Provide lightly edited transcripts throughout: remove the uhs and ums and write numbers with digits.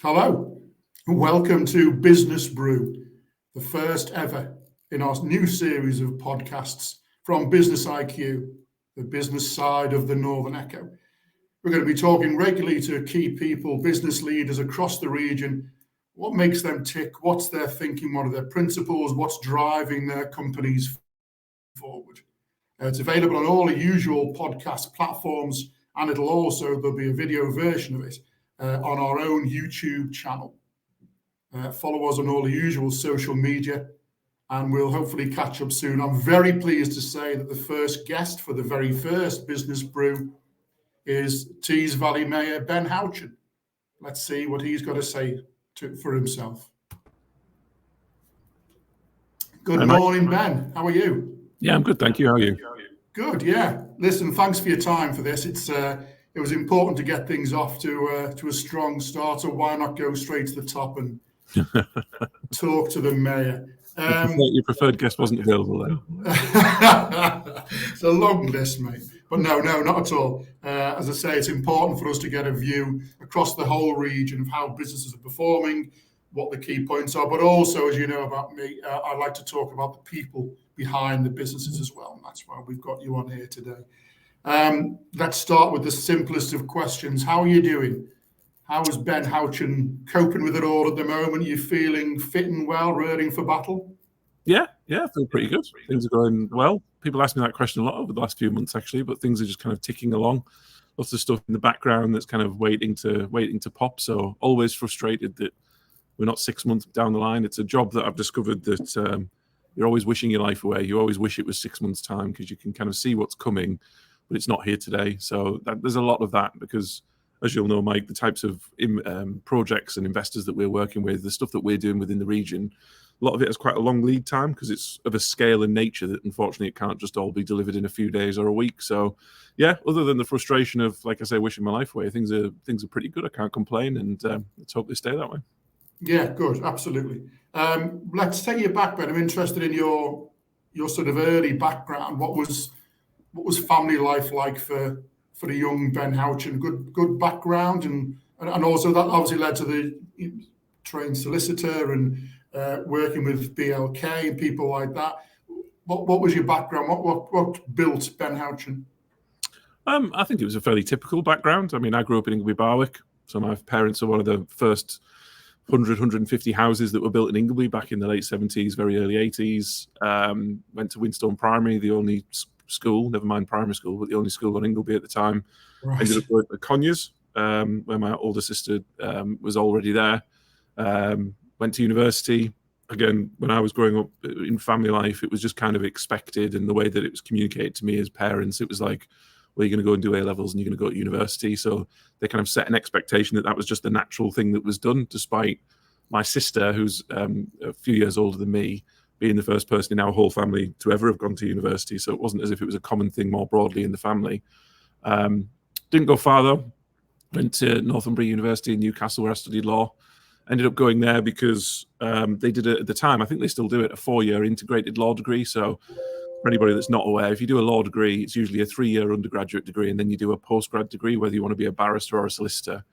Hello, welcome to Business Brew, the first ever in our new series of podcasts from BUSINESSiQ, the business side of the Northern Echo. We're going to be talking regularly to key people, business leaders across the region, what makes them tick, what's their thinking, what are their principles, what's driving their companies forward. It's available on all the usual podcast platforms, and there'll be a video version of it on our own YouTube channel. Follow us on all the usual social media, and we'll hopefully catch up soon. I'm very pleased to say that the first guest for the very first Business Brew is Tees Valley Mayor Ben Houchen. Let's see what he's got to say for himself. Good morning, Ben. How are you? Yeah, I'm good, thank you. How are you? Good, yeah. Listen, thanks for your time for this. It was important to get things off to a strong start, so why not go straight to the top and talk to the mayor? Your preferred guest wasn't available then. It's a long list, mate. But no, not at all. As I say, it's important for us to get a view across the whole region of how businesses are performing, what the key points are, but also, as you know about me, I like to talk about the people behind the businesses as well, and that's why we've got you on here today. Let's start with the simplest of questions. How are you doing? How is Ben Houchen coping with it all at the moment? Are you feeling fit and well, rearing for battle? Yeah, I feel pretty good. Things are going well. People ask me that question a lot over the last few months, actually, but things are just kind of ticking along. Lots of stuff in the background that's kind of waiting to pop. So always frustrated that we're not 6 months down the line. It's a job that I've discovered that you're always wishing your life away. You always wish it was 6 months' time because you can kind of see what's coming, but it's not here today. So there's a lot of that because, as you'll know, Mike, the types of projects and investors that we're working with, the stuff that we're doing within the region, a lot of it has quite a long lead time because it's of a scale and nature that unfortunately it can't just all be delivered in a few days or a week. So yeah, other than the frustration of, like I say, wishing my life away, things are pretty good. I can't complain, and let's hope they stay that way. Yeah, good, absolutely. Let's take you back, Ben. I'm interested in your sort of early background. What was family life like for the young Ben Houchen? Good background, and also that obviously led to the trained solicitor and working with BLK and people like that. What was your background? What built Ben Houchen? I think it was a fairly typical background. I mean, I grew up in Ingleby Barwick, so my parents are one of the first 150 houses that were built in Ingleby back in the late 70s, very early 80s. Went to Winstone Primary, the only school, never mind primary school, but the only school on Ingleby at the time. Right. Ended up working at Conyers, where my older sister was already there. Went to university. Again, when I was growing up in family life, it was just kind of expected, and the way that it was communicated to me as parents, it was like, well, you're going to go and do A-levels and you're going to go to university. So they kind of set an expectation that was just the natural thing that was done, despite my sister, who's a few years older than me, being the first person in our whole family to ever have gone to university. So it wasn't as if it was a common thing more broadly in the family. Didn't go far, though. Went to Northumbria University in Newcastle, where I studied law. Ended up going there because they did it at the time. I think they still do it, a 4-year integrated law degree. So for anybody that's not aware, if you do a law degree, it's usually a 3-year undergraduate degree, and then you do a postgrad degree, whether you want to be a barrister or a solicitor.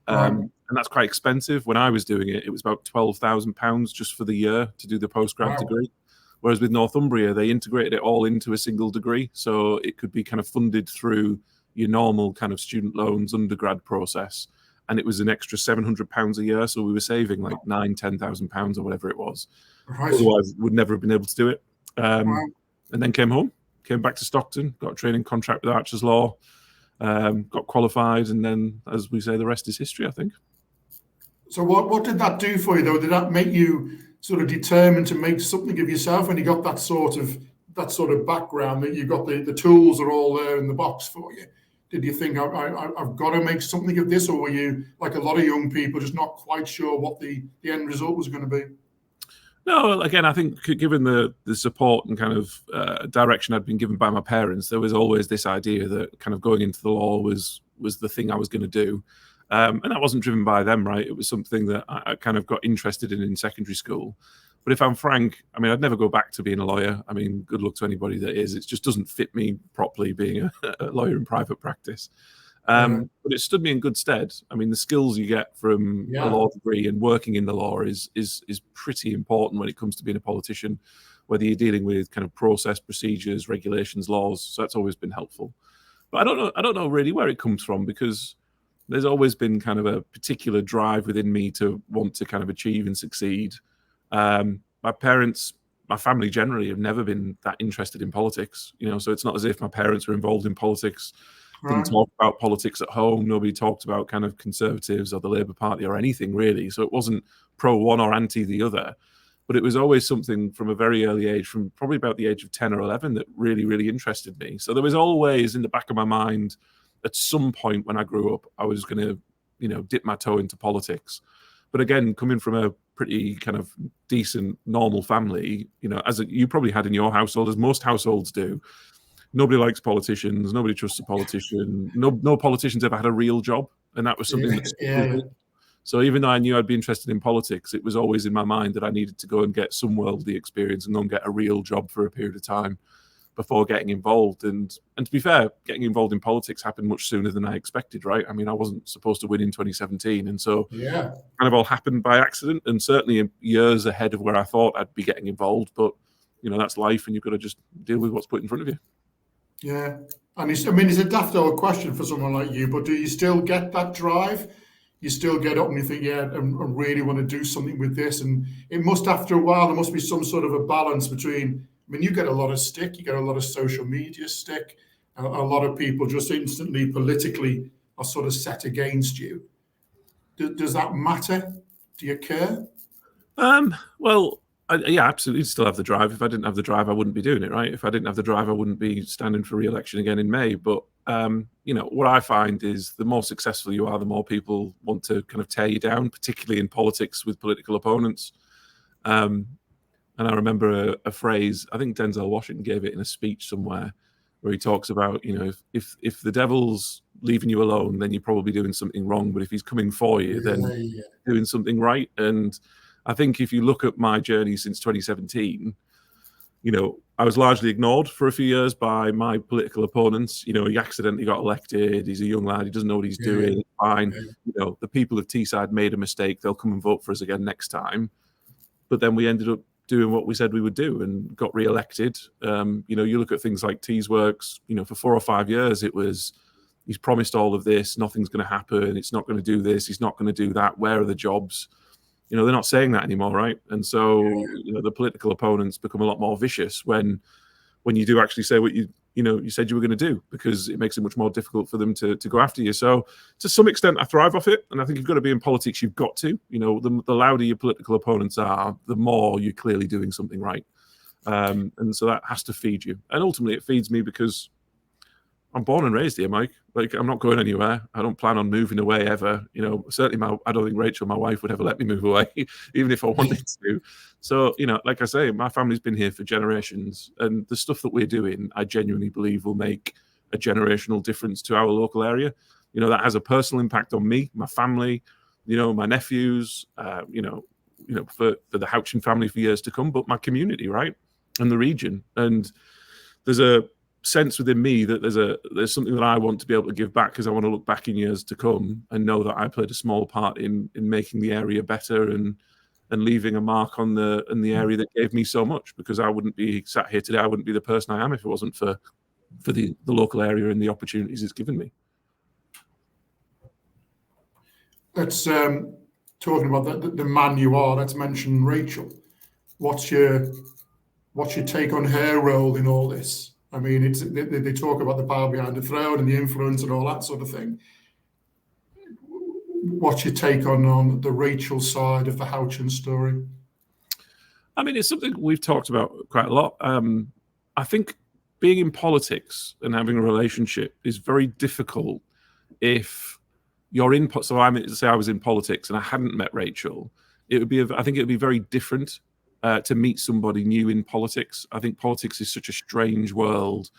And that's quite expensive. When I was doing it, it was about £12,000 just for the year to do the postgrad degree. Whereas with Northumbria, they integrated it all into a single degree. So it could be kind of funded through your normal kind of student loans undergrad process. And it was an extra £700 a year. So we were saving like £9,000-10,000 or whatever it was. Right. Otherwise, would never have been able to do it. And then came back to Stockton, got a training contract with Archer's Law, got qualified, and then, as we say, the rest is history, I think. So what did that do for you, though? Did that make you sort of determined to make something of yourself when you got that sort of background, that you got the tools are all there in the box for you? Did you think, I've got to make something of this, or were you, like a lot of young people, just not quite sure what the end result was going to be? No, again, I think given the support and kind of direction I'd been given by my parents, there was always this idea that kind of going into the law was the thing I was going to do. And that wasn't driven by them, right? It was something that I kind of got interested in secondary school. But if I'm frank, I mean, I'd never go back to being a lawyer. I mean, good luck to anybody that is. It just doesn't fit me properly being a lawyer in private practice. But it stood me in good stead. I mean, the skills you get from a law degree and working in the law is pretty important when it comes to being a politician, whether you're dealing with kind of process, procedures, regulations, laws. So that's always been helpful. But I don't know really where it comes from, because there's always been kind of a particular drive within me to want to kind of achieve and succeed. My parents, my family generally, have never been that interested in politics, so it's not as if my parents were involved in politics. Didn't talk about politics at home. Nobody talked about kind of Conservatives or the Labour Party or anything really. So it wasn't pro one or anti the other, but it was always something from a very early age, from probably about the age of 10 or 11, that really, really interested me. So there was always in the back of my mind, at some point when I grew up, I was going to, dip my toe into politics. But again, coming from a pretty kind of decent, normal family, as you probably had in your household, as most households do, nobody likes politicians. Nobody trusts a politician. No politicians ever had a real job, and that was something that stuck with me. So even though I knew I'd be interested in politics, it was always in my mind that I needed to go and get some worldly experience and go and get a real job for a period of time before getting involved. And to be fair, getting involved in politics happened much sooner than I expected, right? I mean, I wasn't supposed to win in 2017, and so kind of all happened by accident, and certainly years ahead of where I thought I'd be getting involved. But that's life, and you've got to just deal with what's put in front of you. Yeah. And it's a daft old question for someone like you, but do you still get that drive? You still get up and you think, I really want to do something with this. And it must, after a while, there must be some sort of a balance between, you get a lot of stick, you get a lot of social media stick, a lot of people just instantly politically are sort of set against you. Does that matter? Do you care? Well, yeah, absolutely still have the drive. If I didn't have the drive, I wouldn't be doing it, right? If I didn't have the drive, I wouldn't be standing for re-election again in May. But, what I find is the more successful you are, the more people want to kind of tear you down, particularly in politics with political opponents. And I remember a phrase, I think Denzel Washington gave it in a speech somewhere, where he talks about, if the devil's leaving you alone, then you're probably doing something wrong. But if he's coming for you, then you're doing something right. And I think if you look at my journey since 2017, I was largely ignored for a few years by my political opponents. He accidentally got elected. He's a young lad. He doesn't know what he's doing. Fine. The people of Teesside made a mistake. They'll come and vote for us again next time. But then we ended up doing what we said we would do and got re-elected. You look at things like Teesworks, for 4 or 5 years, it was, he's promised all of this. Nothing's going to happen. It's not going to do this. He's not going to do that. Where are the jobs? They're not saying that anymore, right? And so, the political opponents become a lot more vicious when you do actually say what you said you were going to do, because it makes it much more difficult for them to go after you. So, to some extent, I thrive off it, and I think you've got to be in politics. You've got to, the louder your political opponents are, the more you're clearly doing something right, and so that has to feed you. And ultimately, it feeds me because I'm born and raised here, Mike. Like, I'm not going anywhere. I don't plan on moving away ever. Certainly I don't think Rachel, my wife, would ever let me move away, even if I wanted to. So, like I say, my family's been here for generations, and the stuff that we're doing, I genuinely believe will make a generational difference to our local area. That has a personal impact on me, my family, my nephews, for the Houchen family for years to come, but my community, right? And the region. And there's a sense within me that there's something that I want to be able to give back, because I want to look back in years to come and know that I played a small part in making the area better and leaving a mark on the area that gave me so much, because I wouldn't be sat here today. I wouldn't be the person I am if it wasn't for the local area and the opportunities it's given me. Let's talking about the man you are. Let's mention Rachel. What's your take on her role in all this? I mean, they talk about the power behind the throne and the influence and all that sort of thing. What's your take on the Rachel side of the Houchen story? I mean, it's something we've talked about quite a lot. I think being in politics and having a relationship is very difficult if you're in. So I was in politics and I hadn't met Rachel. I think it would be very different to meet somebody new in politics. I think politics is such a strange world.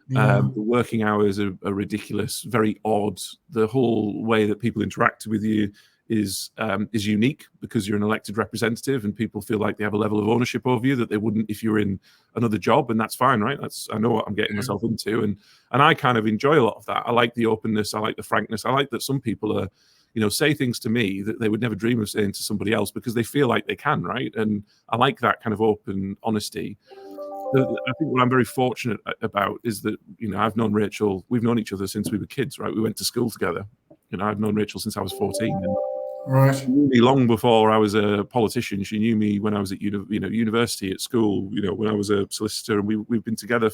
The working hours are ridiculous, very odd. The whole way that people interact with you is unique because you're an elected representative and people feel like they have a level of ownership over you that they wouldn't if you're in another job, and that's fine, right? I know what I'm getting myself into, and I kind of enjoy a lot of that. I like the openness, I like the frankness, I like that some people are, say things to me that they would never dream of saying to somebody else because they feel like they can, right? And I like that kind of open honesty. I think what I'm very fortunate about is that, I've known Rachel, we've known each other since we were kids, right? We went to school together. I've known Rachel since I was 14. And right. she knew me long before I was a politician. She knew me when I was at university, at school, when I was a solicitor. And we've been together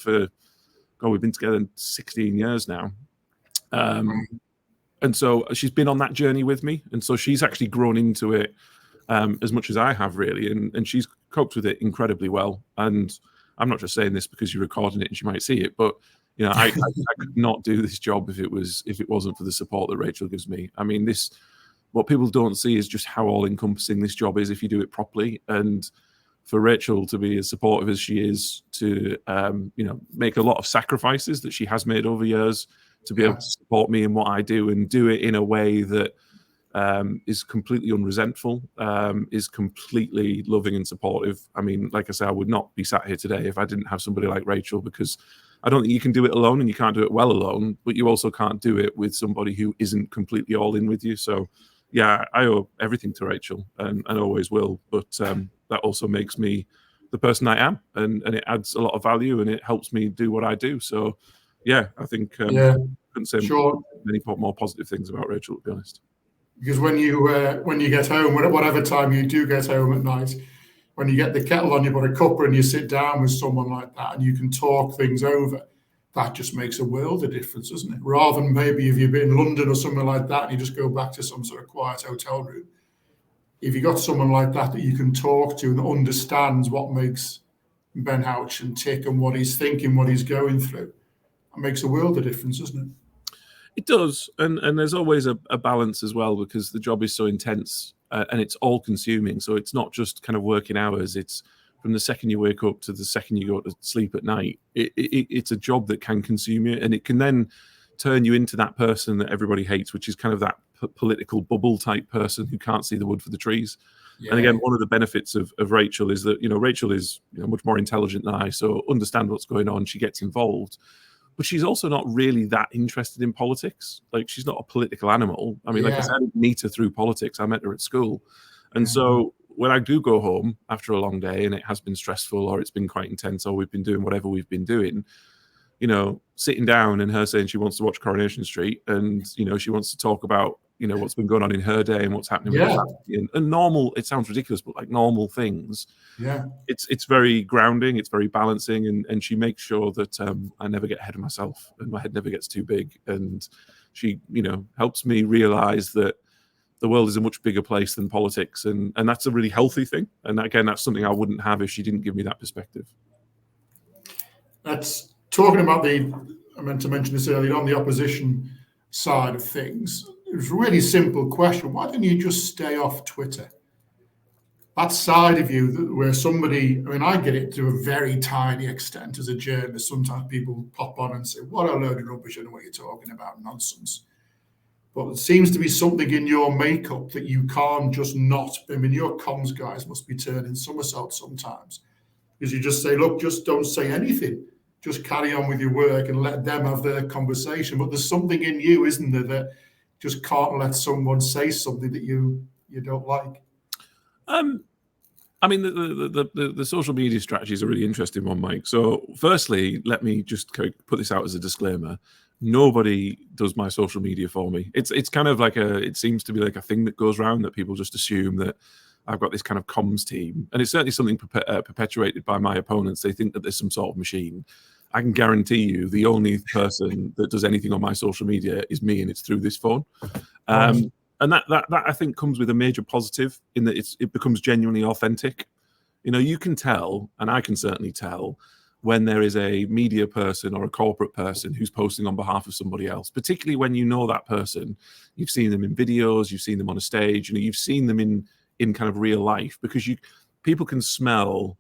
we've been together 16 years now. And so she's been on that journey with me. And so she's actually grown into it as much as I have, really. And she's coped with it incredibly well. And I'm not just saying this because you're recording it and she might see it, but I could not do this job if it wasn't for the support that Rachel gives me. I mean, what people don't see is just how all-encompassing this job is if you do it properly. And for Rachel to be as supportive as she is, to make a lot of sacrifices that she has made over years to be able to support me in what I do and do it in a way that is completely unresentful, is completely loving and supportive. I mean, like I say, I would not be sat here today if I didn't have somebody like Rachel, because I don't think you can do it alone, and you can't do it well alone, but you also can't do it with somebody who isn't completely all in with you. So yeah, I owe everything to Rachel and always will, but that also makes me the person I am, and it adds a lot of value and it helps me do what I do. So yeah, I think couldn't say many more positive things about Rachel, to be honest. Because when you get home, whatever time you do get home at night, when you get the kettle on, you put a cuppa and you sit down with someone like that and you can talk things over, that just makes a world of difference, doesn't it? Rather than maybe if you've been in London or somewhere like that and you just go back to some sort of quiet hotel room. If you got someone like that you can talk to and understands what makes Ben Houchen tick and what he's thinking, what he's going through, it makes a world of difference, doesn't it? It does, and there's always a balance as well, because the job is so intense and it's all-consuming. So it's not just kind of working hours. It's from the second you wake up to the second you go to sleep at night. It's a job that can consume you, and it can then turn you into that person that everybody hates, which is kind of that political bubble type person who can't see the wood for the trees. Yeah. And again, one of the benefits of Rachel is that, Rachel is much more intelligent than I, so understand what's going on. She gets involved. But she's also not really that interested in politics. Like, she's not a political animal. I mean, like I said, I didn't meet her through politics. I met her at school. And so when I do go home after a long day and it has been stressful or it's been quite intense or we've been doing whatever we've been doing, sitting down and her saying she wants to watch Coronation Street and, she wants to talk about, what's been going on in her day and what's happening with her family and normal, it sounds ridiculous, but like normal things. Yeah. It's very grounding, it's very balancing, and she makes sure that I never get ahead of myself and my head never gets too big. And she, helps me realize that the world is a much bigger place than politics, and that's a really healthy thing. And again, that's something I wouldn't have if she didn't give me that perspective. That's talking about I meant to mention this earlier on, the opposition side of things. It was a really simple question. Why don't you just stay off Twitter? That side of you where somebody, I get it to a very tiny extent as a journalist. Sometimes people pop on and say, what a load of rubbish, I know what you're talking about, nonsense. But it seems to be something in your makeup that you can't just not. Your comms guys must be turning somersaults sometimes. Because you just say, look, just don't say anything. Just carry on with your work and let them have their conversation. But there's something in you, isn't there, that just can't let someone say something that you don't like. The social media strategy is a really interesting one, Mike. So firstly, let me just put this out as a disclaimer. Nobody does my social media for me. It's kind of like it seems to be like a thing that goes around that people just assume that I've got this kind of comms team. And it's certainly something perpetuated by my opponents. They think that there's some sort of machine. I can guarantee you the only person that does anything on my social media is me, and it's through this phone. And that I think comes with a major positive in that it becomes genuinely authentic. You can tell, and I can certainly tell, when there is a media person or a corporate person who's posting on behalf of somebody else, particularly when you know that person. You've seen them in videos, you've seen them on a stage, you've seen them in kind of real life, because people can smell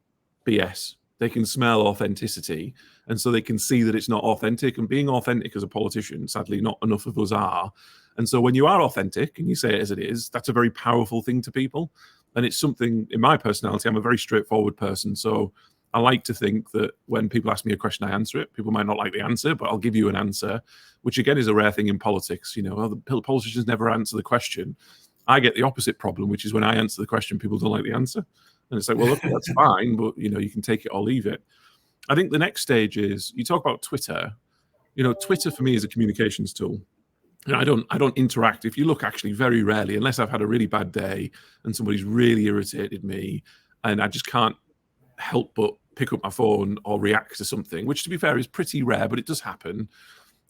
BS. They can smell authenticity, and so they can see that it's not authentic. And being authentic as a politician, sadly, not enough of us are. And so when you are authentic and you say it as it is, that's a very powerful thing to people. And it's something, in my personality, I'm a very straightforward person. So I like to think that when people ask me a question, I answer it. People might not like the answer, but I'll give you an answer, which again is a rare thing in politics. The politicians never answer the question. I get the opposite problem, which is when I answer the question, people don't like the answer. And it's like, well, okay, that's fine, but you can take it or leave it. I think the next stage is, you talk about Twitter. Twitter for me is a communications tool. I don't interact. If you look, actually very rarely, unless I've had a really bad day and somebody's really irritated me and I just can't help but pick up my phone or react to something, which to be fair is pretty rare, but it does happen.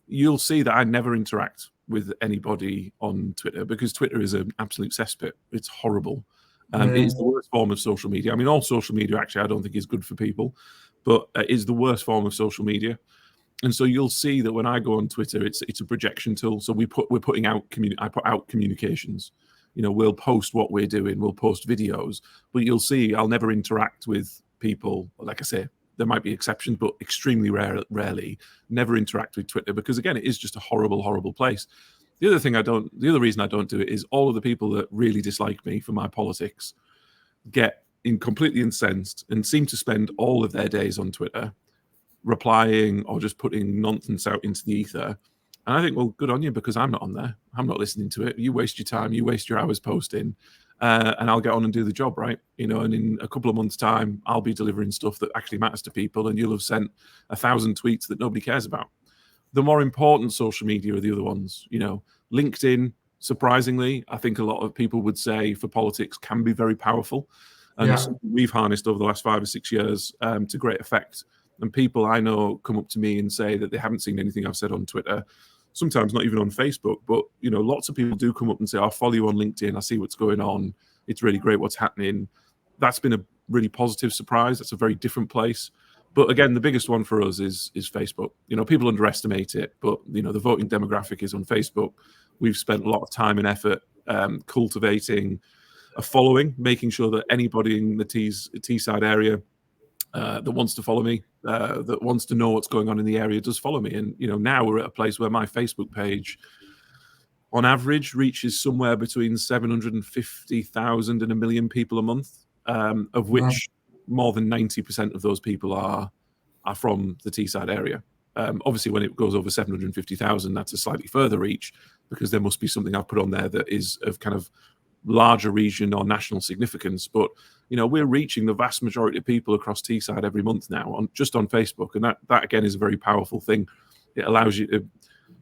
You'll see that I never interact with anybody on Twitter, because Twitter is an absolute cesspit. It's horrible. It is the worst form of social media. I mean, all social media actually I don't think is good for people, but it is the worst form of social media. And so you'll see that when I go on Twitter, it's a projection tool. So we're putting out I put out communications. We'll post what we're doing, we'll post videos, but you'll see I'll never interact with people. Like I say, there might be exceptions, but extremely rarely. Never interact with Twitter, because again, it is just a horrible, horrible place. The other reason I don't do it is all of the people that really dislike me for my politics get completely incensed and seem to spend all of their days on Twitter replying or just putting nonsense out into the ether. And I think, well, good on you, because I'm not on there. I'm not listening to it. You waste your time, you waste your hours posting, and I'll get on and do the job, right? And in a couple of months' time, I'll be delivering stuff that actually matters to people, and you'll have sent 1,000 tweets that nobody cares about. The more important social media are the other ones. LinkedIn, surprisingly, I think a lot of people would say for politics can be very powerful. And it's something we've harnessed over the last 5 or 6 years to great effect. And people I know come up to me and say that they haven't seen anything I've said on Twitter, sometimes not even on Facebook. But, lots of people do come up and say, I'll follow you on LinkedIn. I see what's going on. It's really great what's happening. That's been a really positive surprise. That's a very different place. But again, the biggest one for us is Facebook. People underestimate it, but, the voting demographic is on Facebook. We've spent a lot of time and effort cultivating a following, making sure that anybody in the Teesside area that wants to follow me, that wants to know what's going on in the area, does follow me. And now we're at a place where my Facebook page on average reaches somewhere between 750,000 and 1 million people a month, of which more than 90% of those people are from the Teesside area. Obviously when it goes over 750,000, that's a slightly further reach, because there must be something I've put on there that is of kind of larger region or national significance. But we're reaching the vast majority of people across Teesside every month now just on Facebook, and that again is a very powerful thing. It allows you to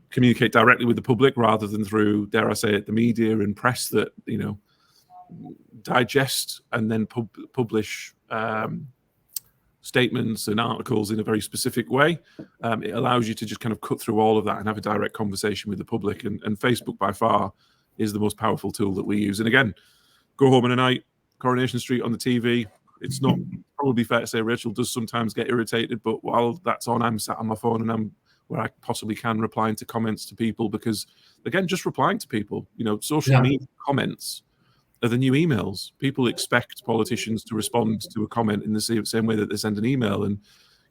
communicate directly with the public rather than through, dare I say it, the media and press that digest and then publish statements and articles in a very specific way. It allows you to just kind of cut through all of that and have a direct conversation with the public, and Facebook by far is the most powerful tool that we use. And again, go home in a night, Coronation Street on the TV. It's not probably fair to say Rachel does sometimes get irritated, but while that's on, I'm sat on my phone and I'm where I possibly can replying to comments to people, because again, just replying to people, social media comments are the new emails. People expect politicians to respond to a comment in the same way that they send an email. And,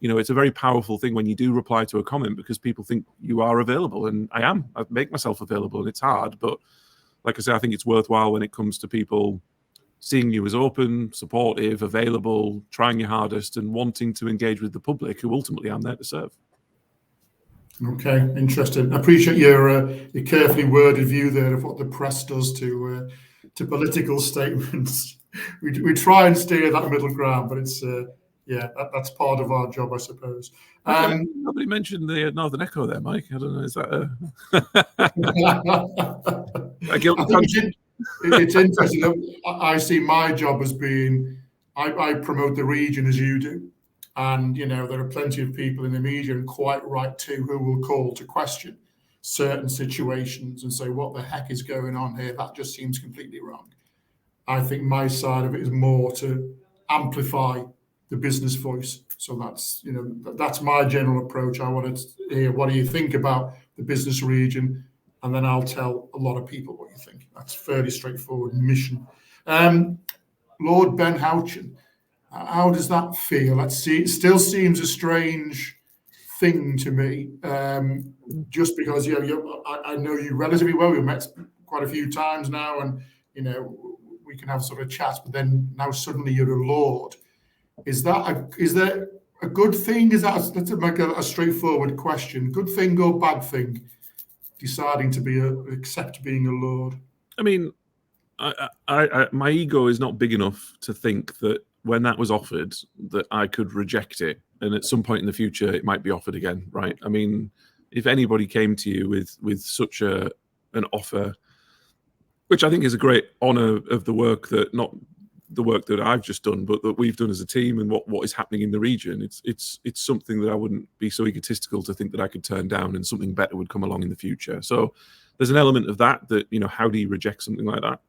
it's a very powerful thing when you do reply to a comment, because people think you are available, and I am. I make myself available, and it's hard, but like I say, I think it's worthwhile when it comes to people seeing you as open, supportive, available, trying your hardest, and wanting to engage with the public, who ultimately I'm there to serve. Okay, interesting. I appreciate your carefully worded view there of what the press does to political statements. We try and steer that middle ground, but it's that's part of our job, I suppose. Nobody mentioned the Northern Echo there, Mike. I don't know. Is that a guilty conscience? It's interesting. I see my job as being, I promote the region as you do. And, there are plenty of people in the media, and quite right too, who will call to question certain situations and say, what the heck is going on here? That just seems completely wrong. I think my side of it is more to amplify the business voice. So that's my general approach. I want to hear, what do you think about the business region? And then I'll tell a lot of people what you think. That's fairly straightforward mission. Lord Ben Houchen, how does that feel? It still seems a strange thing to me, just because I know you relatively well. We've met quite a few times now, and we can have sort of chats. But then now suddenly you're a lord. Is there a good thing? Let's make a straightforward question. Good thing or bad thing? Deciding to accept being a lord. I mean, my ego is not big enough to think that when that was offered that I could reject it, and at some point in the future it might be offered again, right? I mean, if anybody came to you with such an offer, which I think is a great honor of the work that not the work that I've just done, but that we've done as a team and what is happening in the region, it's something that I wouldn't be so egotistical to think that I could turn down, and something better would come along in the future. So there's an element of that how do you reject something like that?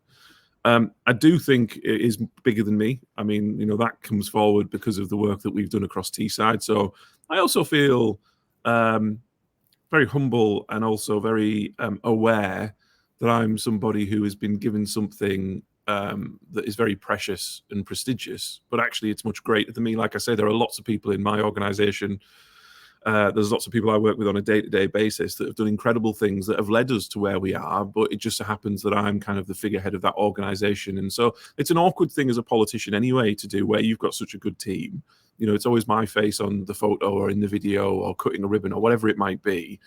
I do think it is bigger than me. I mean, that comes forward because of the work that we've done across Teesside. So I also feel very humble and also very aware that I'm somebody who has been given something that is very precious and prestigious, but actually it's much greater than me. Like I say, there are lots of people in my organization. There's lots of people I work with on a day-to-day basis that have done incredible things that have led us to where we are, but it just so happens that I'm kind of the figurehead of that organization. And so it's an awkward thing as a politician anyway to do, where you've got such a good team. It's always my face on the photo or in the video or cutting a ribbon or whatever it might be.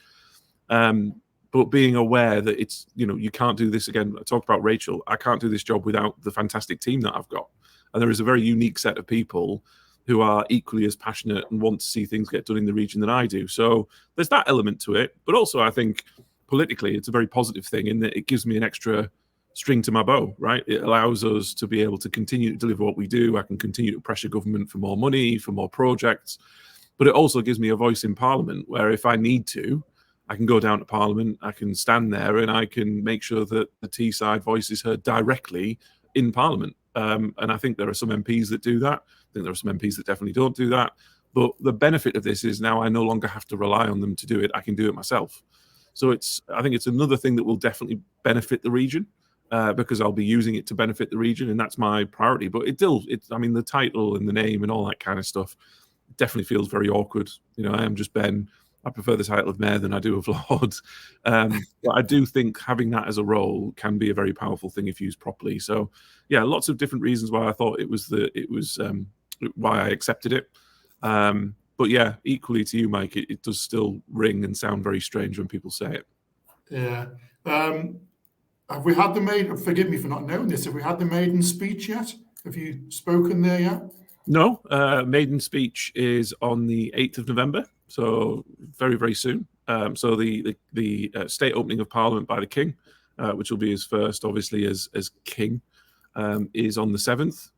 But being aware that it's, you can't do this again. I talked about Rachel. I can't do this job without the fantastic team that I've got. And there is a very unique set of people who are equally as passionate and want to see things get done in the region than I do. So there's that element to it. But also I think politically it's a very positive thing in that it gives me an extra string to my bow, right? It allows us to be able to continue to deliver what we do. I can continue to pressure government for more money, for more projects. But it also gives me a voice in Parliament where if I need to, I can go down to Parliament, I can stand there and I can make sure that the Teesside voice is heard directly in Parliament. And I think there are some MPs that do that. I think there are some MPs that definitely don't do that. But the benefit of this is now I no longer have to rely on them to do it. I can do it myself. So I think it's another thing that will definitely benefit the region because I'll be using it to benefit the region, and that's my priority. But I mean, the title and the name and all that kind of stuff definitely feels very awkward. I am just Ben. I prefer the title of mayor than I do of lord. But I do think having that as a role can be a very powerful thing if used properly. So yeah, lots of different reasons why I thought it was why I accepted it. But yeah, equally to you, Mike, it does still ring and sound very strange when people say it. Yeah. Have we had forgive me for not knowing this, have we had the maiden speech yet? Have you spoken there yet? No, maiden speech is on the 8th of November, so very, very soon. So the state opening of Parliament by the King, which will be his first, obviously, as King, is on the 7th.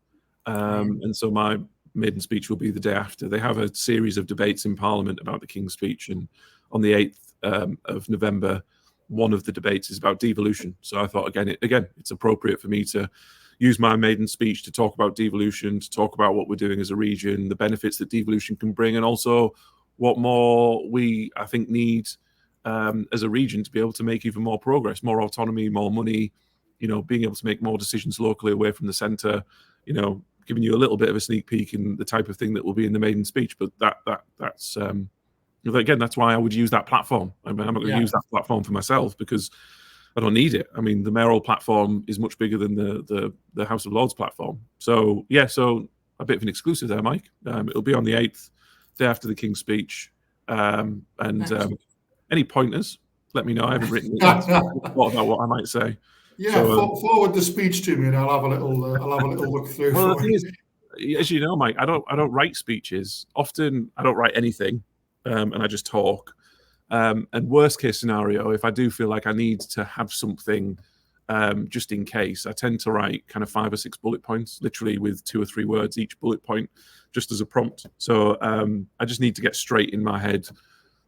And so my maiden speech will be the day after. They have a series of debates in Parliament about the King's speech, and on the 8th of November, one of the debates is about devolution. So I thought, again, it's appropriate for me to use my maiden speech to talk about devolution, to talk about what we're doing as a region, the benefits that devolution can bring, and also what more we, I think, need as a region to be able to make even more progress, more autonomy, more money, being able to make more decisions locally away from the centre, giving you a little bit of a sneak peek in the type of thing that will be in the maiden speech. But that's again, that's why I would use that platform. I mean, I'm not going to use that platform for myself because I don't need it. I mean, the mayoral platform is much bigger than the House of Lords platform. So yeah, so a bit of an exclusive there, Mike. It'll be on the 8th, day after the King's speech. And any pointers, let me know. I haven't written it yet. Thought about what I might say. Yeah, so, forward the speech to me, and I'll have a little look through. Well, the thing is, as you know, Mike, I don't write speeches. Often, I don't write anything, and I just talk. And worst case scenario, if I do feel like I need to have something just in case, I tend to write kind of 5 or 6 bullet points, literally with 2 or 3 words each bullet point, just as a prompt. So I just need to get straight in my head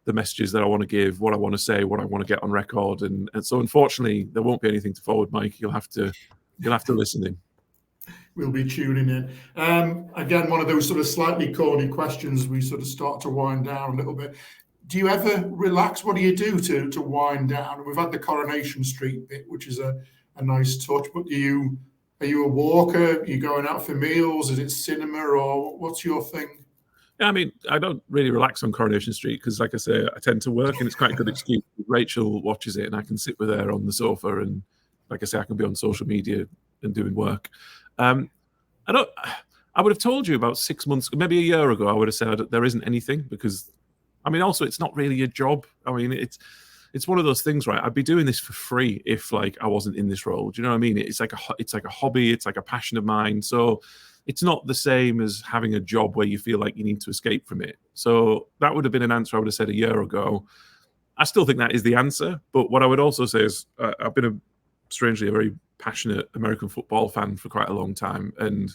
the messages that I want to give, what I want to say, what I want to get on record. And so unfortunately, there won't be anything to forward, Mike. You'll have to listen in. We'll be tuning in. Again, one of those sort of slightly corny questions. We sort of start to wind down a little bit. Do you ever relax? What do you do to wind down? We've had the Coronation Street bit, which is a nice touch. But are you a walker? Are you going out for meals? Is it cinema, or what's your thing? Yeah, I mean, I don't really relax on Coronation Street because, like I say, I tend to work, and it's quite a good excuse. Rachel watches it, and I can sit with her on the sofa, and like I say, I can be on social media and doing work. Um, I don't. I would have told you about 6 months, maybe a year ago. I would have said there isn't anything because, I mean, also it's not really a job. I mean, it's one of those things, right? I'd be doing this for free if like I wasn't in this role. Do you know what I mean? It's like a hobby. It's like a passion of mine. So it's not the same as having a job where you feel like you need to escape from it. So that would have been an answer I would have said a year ago. I still think that is the answer. But what I would also say is I've been strangely a very passionate American football fan for quite a long time, and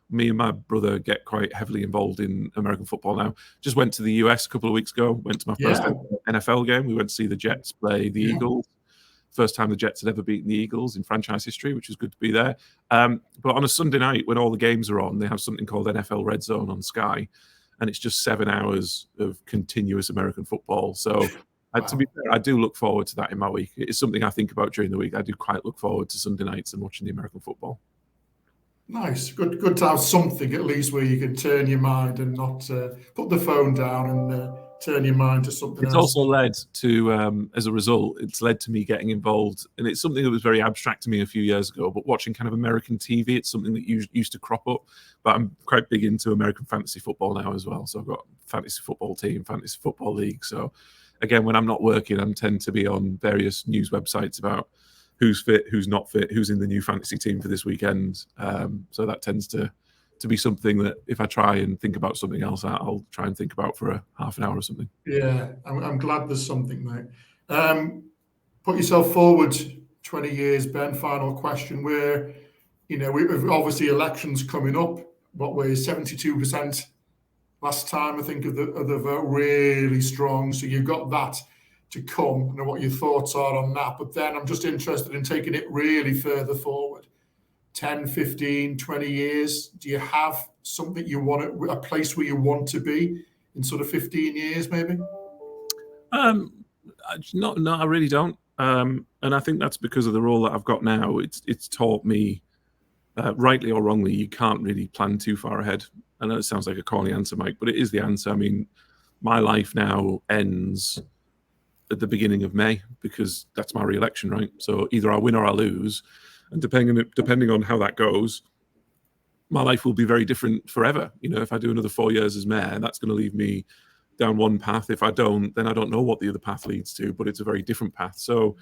me and my brother get quite heavily involved in American football now. Just went to the US a couple of weeks ago, went to my first NFL game. We went to see the Jets play the Eagles. First time the Jets had ever beaten the Eagles in franchise history, which was good to be there. But on a Sunday night, when all the games are on, they have something called NFL Red Zone on Sky, and it's just 7 hours of continuous American football. So to be fair, I do look forward to that in my week. It's something I think about during the week. I do quite look forward to Sunday nights and watching the American football. Nice, good to have something at least where you can turn your mind and not put the phone down and turn your mind to something else. It's also led to, as a result, it's led to me getting involved, and it's something that was very abstract to me a few years ago, but watching kind of American TV, it's something that used to crop up, but I'm quite big into American fantasy football now as well. So I've got fantasy football team, fantasy football league. So again, when I'm not working, I tend to be on various news websites about who's fit, who's not fit, who's in the new fantasy team for this weekend. So that tends to be something that if I try and think about something else, I'll try and think about for a half an hour or something. Yeah, I'm glad there's something, mate. Put yourself forward 20 years, Ben, final question, where, we've obviously elections coming up. What were 72% last time, I think, of the vote, really strong. So you've got that to come. I know what your thoughts are on that, but then I'm just interested in taking it really further forward. 10, 15, 20 years. Do you have something you want, a place where you want to be in sort of 15 years, maybe? No, I really don't. And I think that's because of the role that I've got now. It's taught me, rightly or wrongly, you can't really plan too far ahead. I know it sounds like a corny answer, Mike, but it is the answer. I mean, my life now ends at the beginning of May because that's my re-election, right? So either I win or I lose, and depending on how that goes, my life will be very different forever. If I do another 4 years as mayor, that's going to leave me down one path. If I don't, then I don't know what the other path leads to, but it's a very different path. So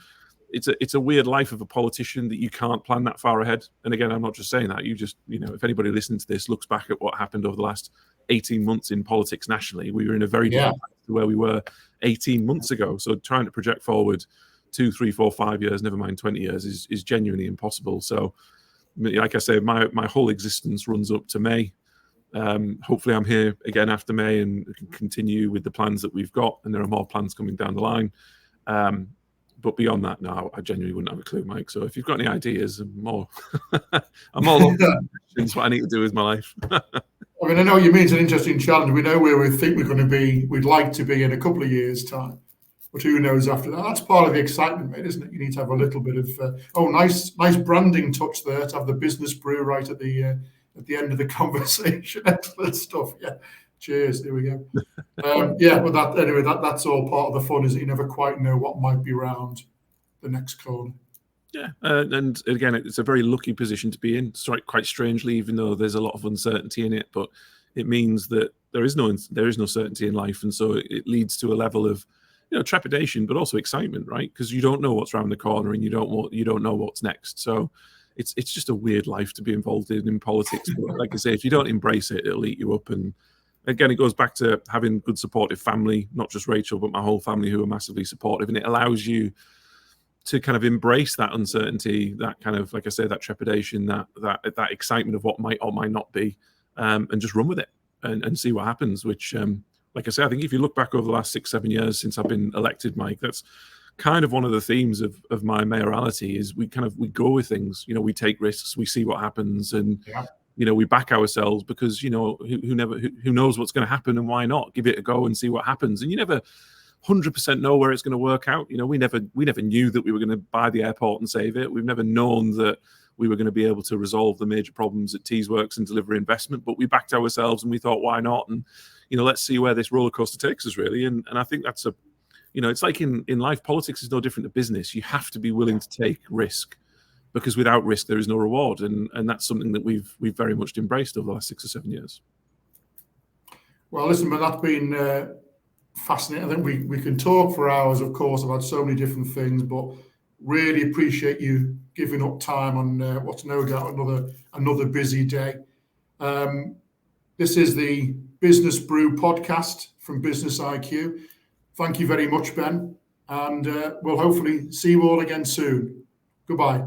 it's a weird life of a politician that you can't plan that far ahead. And again, I'm not just saying that. You just, if anybody listening to this looks back at what happened over the last 18 months in politics nationally, we were in a very different place to where we were 18 months ago. So trying to project forward 2, 3, 4, 5 years, never mind 20 years, is genuinely impossible. So like I say, my whole existence runs up to May. Hopefully I'm here again after May and can continue with the plans that we've got, and there are more plans coming down the line. But beyond that, no, I genuinely wouldn't have a clue, Mike. So if you've got any ideas, I'm all open to what I need to do with my life. I mean, I know what you mean. It's an interesting challenge. We know where we think we're going to be, we'd like to be in a couple of years' time. But who knows after that? That's part of the excitement, mate, isn't it? You need to have a little bit of, nice branding touch there to have the business brew right at the end of the conversation. Excellent stuff. Yeah. Cheers. There we go. But that's all part of the fun, is that you never quite know what might be around the next corner. Yeah, and again, it's a very lucky position to be in. Quite strangely, even though there's a lot of uncertainty in it, but it means that there is no certainty in life, and so it leads to a level of trepidation, but also excitement, right? Because you don't know what's around the corner, and you don't know what's next. So it's just a weird life to be involved in politics. But like I say, if you don't embrace it, it'll eat you up. And again, it goes back to having good supportive family, not just Rachel, but my whole family who are massively supportive, and it allows you to kind of embrace that uncertainty, that kind of, like I say, that trepidation, that excitement of what might or might not be, and just run with it and see what happens. Which, like I say, I think if you look back over the last 6-7 years since I've been elected, Mike, that's kind of one of the themes of my mayoralty is we go with things. We take risks, we see what happens, and we back ourselves because who knows what's going to happen, and why not give it a go and see what happens. And you never 100% know where it's going to work out. We never knew that we were going to buy the airport and save it. We've never known that we were going to be able to resolve the major problems at Teesworks and deliver investment, but we backed ourselves and we thought, why not? And let's see where this roller coaster takes us, really. And I think that's it's like in life, politics is no different to business. You have to be willing to take risk, because without risk, there is no reward. And that's something that we've very much embraced over the last 6 or 7 years. Well, listen, but that's been fascinating. I think we can talk for hours, of course, about so many different things, but really appreciate you giving up time on what's no doubt another busy day. This is the Business Brew podcast from BUSINESSiQ. Thank you very much, Ben, and we'll hopefully see you all again soon. Goodbye.